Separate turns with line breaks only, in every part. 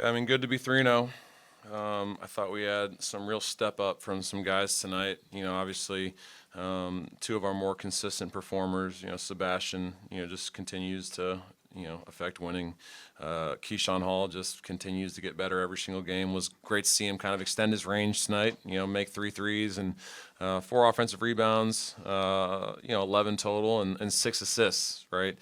Yeah, I mean, good to be 3-0. I thought we had some real step up from some guys tonight. Obviously, two of our more consistent performers. Sebastian. Just continues to affect winning. Keyshawn Hall just continues to get better every single game. Was great to see him kind of extend his range tonight. Make three threes and four offensive rebounds. 11 total and six assists. Right.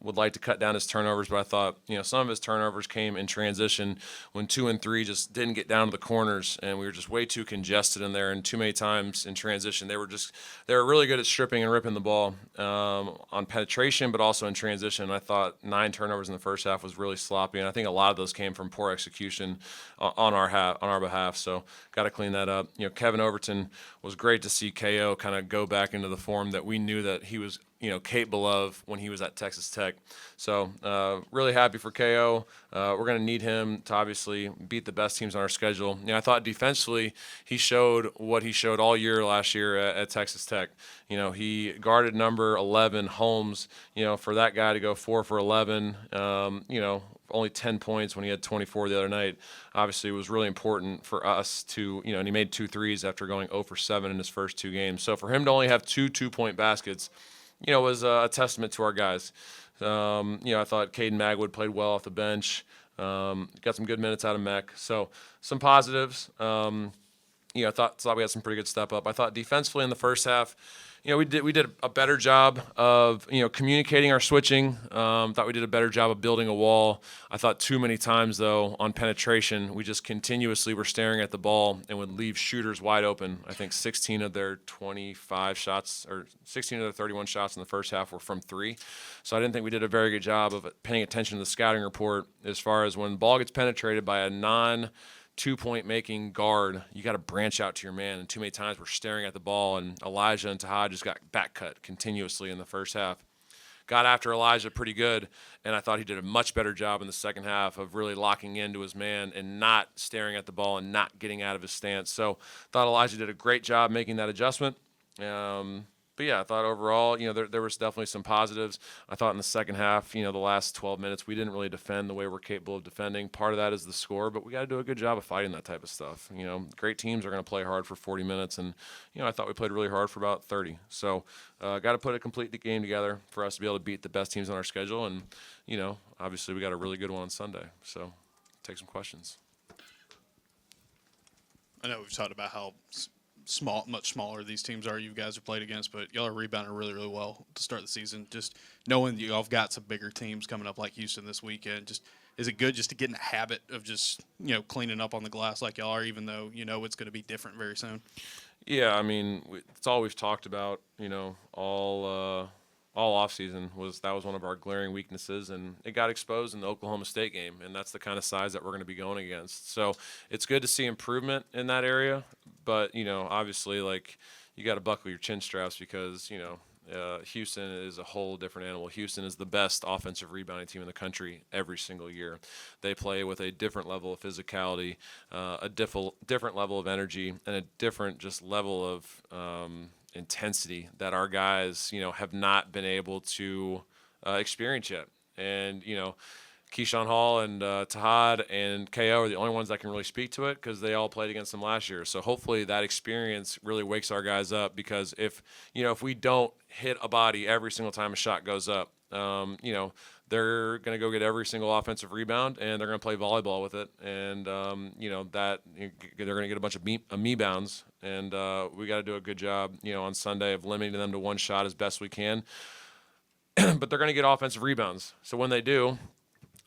Would like to cut down his turnovers, but I thought, some of his turnovers came in transition when 2 and 3 just didn't get down to the corners, and we were just way too congested in there, and too many times in transition. They were really good at stripping and ripping the ball on penetration, but also in transition. I thought 9 turnovers in the first half was really sloppy, and I think a lot of those came from poor execution on our behalf. So got to clean that up. Kevin Overton was great to see KO kind of go back into the form that we knew that he was capable of when he was at Texas Tech. So really happy for KO. We're going to need him to obviously beat the best teams on our schedule. I thought defensively he showed what he showed all year last year at Texas Tech. He guarded number 11, Holmes. For that guy to go 4 for 11, only 10 points when he had 24 the other night. Obviously, it was really important for us to, and he made 2 threes after going 0 for 7 in his first 2 games. So for him to only have 2 2-point baskets, was a testament to our guys. I thought Caden Magwood played well off the bench. Got some good minutes out of Mech. So some positives. I thought we had some pretty good step up. I thought defensively in the first half, we did a better job of communicating our switching. Thought we did a better job of building a wall. I thought too many times though on penetration we just continuously were staring at the ball and would leave shooters wide open. I think 16 of their 25 shots or 16 of their 31 shots in the first half were from 3. So I didn't think we did a very good job of paying attention to the scouting report as far as when the ball gets penetrated by a non-2-point making guard, you got to branch out to your man. And too many times we're staring at the ball, and Elijah and Tahad just got back cut continuously in the first half. Got after Elijah pretty good, and I thought he did a much better job in the second half of really locking into his man and not staring at the ball and not getting out of his stance. So thought Elijah did a great job making that adjustment. But yeah, I thought overall, there was definitely some positives. I thought in the second half, the last 12 minutes, we didn't really defend the way we're capable of defending. Part of that is the score, but we got to do a good job of fighting that type of stuff. Great teams are going to play hard for 40 minutes, and I thought we played really hard for about 30. So, got to put a complete game together for us to be able to beat the best teams on our schedule, and obviously we got a really good one on Sunday. So, take some questions.
I know we've talked about how much smaller these teams are you guys have played against, but y'all are rebounding really, really well to start the season. Just knowing that y'all have got some bigger teams coming up like Houston this weekend, just is it good just to get in the habit of just cleaning up on the glass like y'all are, even though it's going to be different very soon?
Yeah, I mean, it's all we've talked about, all offseason that was one of our glaring weaknesses, and it got exposed in the Oklahoma State game, and that's the kind of size that we're going to be going against. So it's good to see improvement in that area, but, obviously, you got to buckle your chin straps because, Houston is a whole different animal. Houston is the best offensive rebounding team in the country every single year. They play with a different level of physicality, a different level of energy, and a different just level of intensity that our guys, have not been able to experience yet. And, Keyshawn Hall and Tahad and KO are the only ones that can really speak to it because they all played against them last year. So hopefully that experience really wakes our guys up because if we don't hit a body every single time a shot goes up, they're going to go get every single offensive rebound and they're going to play volleyball with it. And, that they're going to get a bunch of me bounds. And we got to do a good job, on Sunday of limiting them to one shot as best we can. But they're going to get offensive rebounds. So when they do,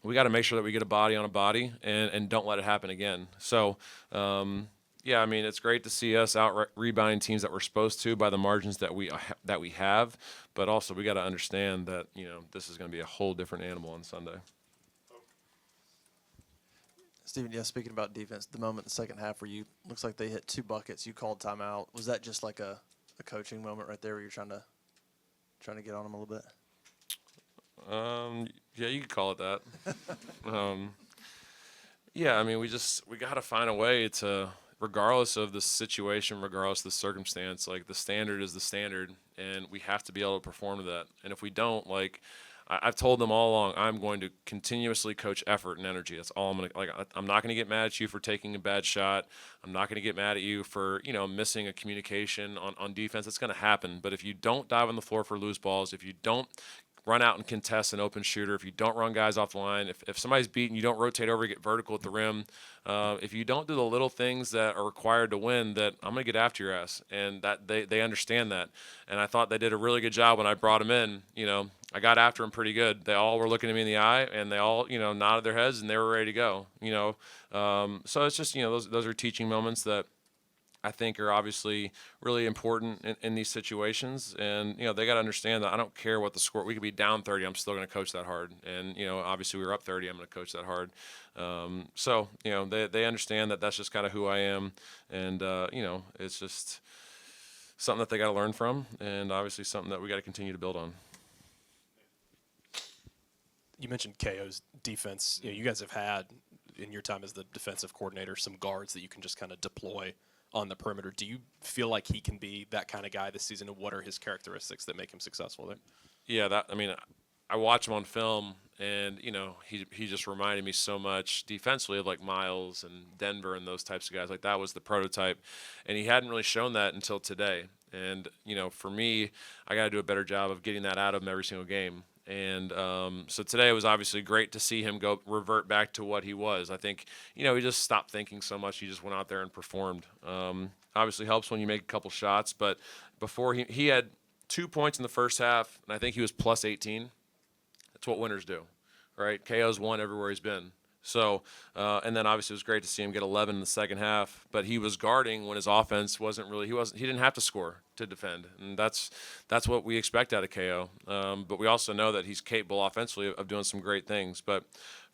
we got to make sure that we get a body on a body and don't let it happen again. So, yeah, I mean, it's great to see us out rebounding teams that we're supposed to by the margins that we have, but also we got to understand that this is going to be a whole different animal on Sunday.
Steven, yeah, speaking about defense, the moment in the second half where looks like they hit 2 buckets, you called timeout. Was that just like a coaching moment right there where you're trying to get on them a little bit?
Yeah, you could call it that. Yeah, I mean, we got to find a way to, regardless of the situation, regardless of the circumstance, the standard is the standard, and we have to be able to perform to that. And if we don't, I've told them all along, I'm going to continuously coach effort and energy. That's all I'm going to, like, I'm not going to get mad at you for taking a bad shot. I'm not going to get mad at you for, missing a communication on defense. It's going to happen. But if you don't dive on the floor for loose balls, if you don't run out and contest an open shooter, if you don't run guys off the line, if somebody's beaten, you don't rotate over, get vertical at the rim. If you don't do the little things that are required to win, that I'm going to get after your ass. And that they understand that. And I thought they did a really good job when I brought them in. I got after them pretty good. They all were looking at me in the eye, and they all, nodded their heads, and they were ready to go. So it's just, those are teaching moments that I think are obviously really important in these situations. And, they got to understand that I don't care what the score. We could be down 30. I'm still going to coach that hard. And, obviously we were up 30. I'm going to coach that hard. So, they understand that that's just kind of who I am. And, it's just something that they got to learn from, and obviously something that we got to continue to build on.
You mentioned KO's defense. You guys have had, in your time as the defensive coordinator, some guards that you can just kind of deploy on the perimeter. Do you feel like he can be that kind of guy this season, and what are his characteristics that make him successful there?
Yeah, I watch him on film, and he just reminded me so much defensively of like Miles and Denver and those types of guys. Like, that was the prototype, and he hadn't really shown that until today. And for me, I got to do a better job of getting that out of him every single game. And so today it was obviously great to see him revert back to what he was. I think, he just stopped thinking so much. He just went out there and performed. Obviously helps when you make a couple shots, but before he had 2 points in the first half, and I think he was plus 18. That's what winners do, right? KO's won everywhere he's been. So, and then obviously it was great to see him get 11 in the second half, but he was guarding when his offense he didn't have to score to defend. And that's what we expect out of KO. But we also know that he's capable offensively of doing some great things. But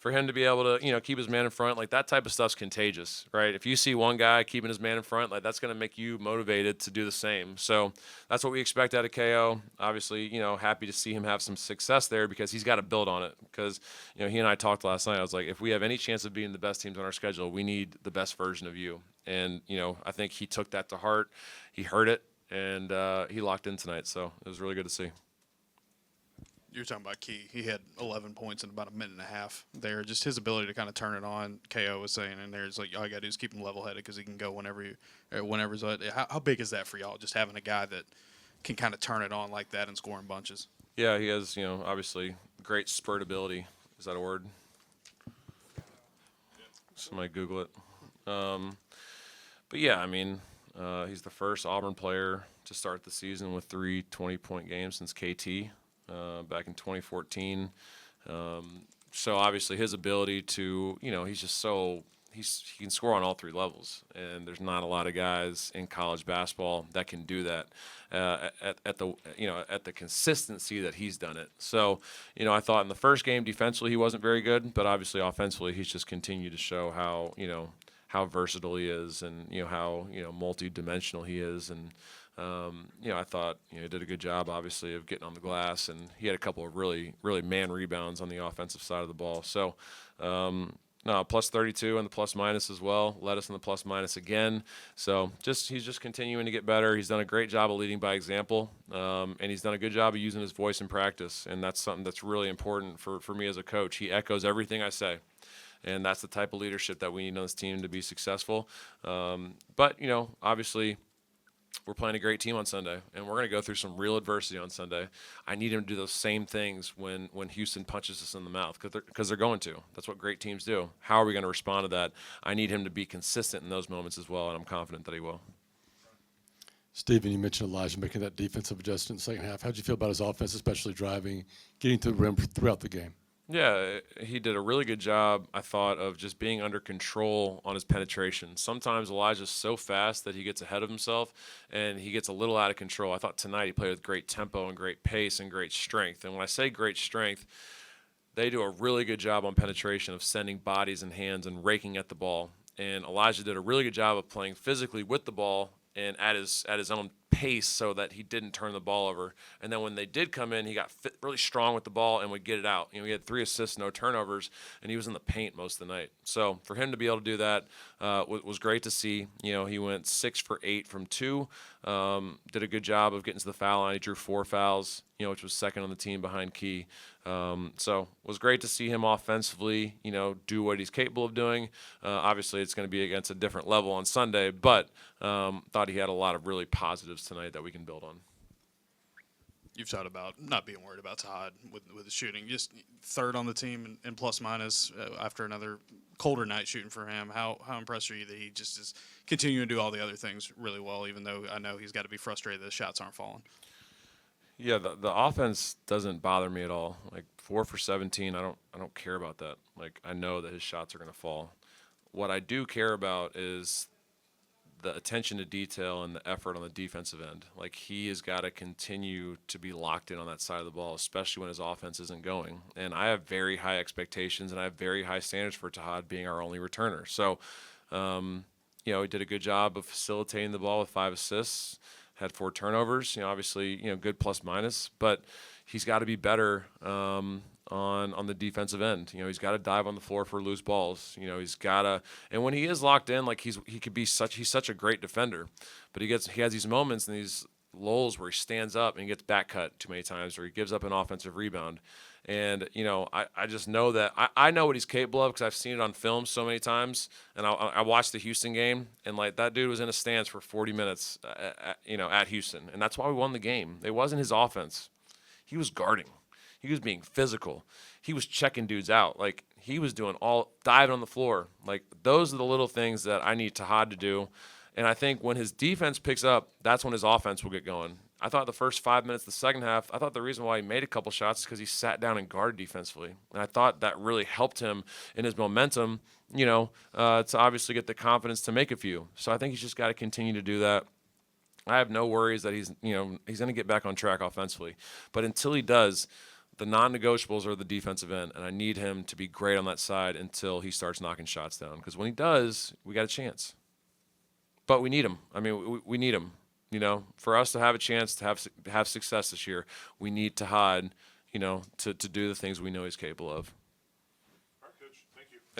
for him to be able to, keep his man in front, like, that type of stuff's contagious, right? If you see one guy keeping his man in front, like, that's going to make you motivated to do the same. So that's what we expect out of KO. Obviously, happy to see him have some success there, because he's got to build on it. Because, he and I talked last night. I was like, if we have any chance of being the best teams on our schedule, we need the best version of you. And, I think he took that to heart. He heard it, and he locked in tonight. So it was really good to see.
You're talking about Key. He had 11 points in about a minute and a half there. Just his ability to kind of turn it on. KO was saying in there, it's like, all you got to do is keep him level-headed, because he can go whenever's. How big is that for y'all, just having a guy that can kind of turn it on like that and score in bunches?
Yeah, he has, obviously great spurt ability. Is that a word? Somebody Google it. But yeah, he's the first Auburn player to start the season with 3 20-point games since KT back in 2014. So obviously his ability to, he's just he can score on all 3 levels, and there's not a lot of guys in college basketball that can do that at the consistency that he's done it. So, I thought in the first game defensively he wasn't very good, but obviously offensively he's just continued to show how versatile he is, and how multi-dimensional he is. And I thought he did a good job, obviously, of getting on the glass, and he had a couple of really man rebounds on the offensive side of the ball. So no, plus 32 and the plus minus as well. Led us in the plus minus again. So he's just continuing to get better. He's done a great job of leading by example, and he's done a good job of using his voice in practice, and that's something that's really important for me as a coach. He echoes everything I say. And that's the type of leadership that we need on this team to be successful. But, obviously, we're playing a great team on Sunday, and we're going to go through some real adversity on Sunday. I need him to do those same things when Houston punches us in the mouth, because they're going to. That's what great teams do. How are we going to respond to that? I need him to be consistent in those moments as well, and I'm confident that he will.
Stephen, you mentioned Elijah making that defensive adjustment in the second half. How did you feel about his offense, especially driving, getting to the rim throughout the game?
Yeah, he did a really good job, I thought, of just being under control on his penetration. Sometimes Elijah's so fast that he gets ahead of himself and he gets a little out of control. I thought tonight he played with great tempo and great pace and great strength. And when I say great strength, they do a really good job on penetration of sending bodies and hands and raking at the ball. And Elijah did a really good job of playing physically with the ball and at his own pace, so that he didn't turn the ball over. And then when they did come in, he got really strong with the ball and would get it out. He had 3 assists, no turnovers, and he was in the paint most of the night. So for him to be able to do that was great to see. He went 6 for 8 from 2, did a good job of getting to the foul line. He drew 4 fouls. which was second on the team behind Key. So it was great to see him offensively, do what he's capable of doing. Obviously, it's going to be against a different level on Sunday, but thought he had a lot of really positives tonight that we can build on.
You've talked about not being worried about Todd with the shooting. Just third on the team in plus minus after another colder night shooting for him. How impressed are you that he just is continuing to do all the other things really well, even though I know he's got to be frustrated that the shots aren't falling?
Yeah, the offense doesn't bother me at all. Like 4 for 17, I don't care about that. Like I know that his shots are going to fall. What I do care about is the attention to detail and the effort on the defensive end. Like he has got to continue to be locked in on that side of the ball, especially when his offense isn't going. And I have very high expectations and I have very high standards for Tahad being our only returner. So, he did a good job of facilitating the ball with 5 assists, had 4 turnovers. Obviously, good plus minus, but he's got to be better on the defensive end. He's got to dive on the floor for loose balls. He's got to, and when he is locked in, like he's such a great defender, but he has these moments and these lulls where he stands up and he gets back cut too many times, or he gives up an offensive rebound. And, I just know that I know what he's capable of because I've seen it on film so many times. And I watched the Houston game, and like that dude was in a stance for 40 minutes, at Houston. And that's why we won the game. It wasn't his offense. He was guarding. He was being physical. He was checking dudes out. Like he was doing diving on the floor. Like those are the little things that I need Tahad to do. And I think when his defense picks up, that's when his offense will get going. I thought the first 5 minutes of the second half, I thought the reason why he made a couple shots is because he sat down and guarded defensively. And I thought that really helped him in his momentum, to obviously get the confidence to make a few. So I think he's just got to continue to do that. I have no worries that he's going to get back on track offensively. But until he does, the non-negotiables are the defensive end, and I need him to be great on that side until he starts knocking shots down. Because when he does, we got a chance. But we need him. I mean, we need him. For us to have a chance to have success this year, we need Tahad, to do the things we know he's capable of.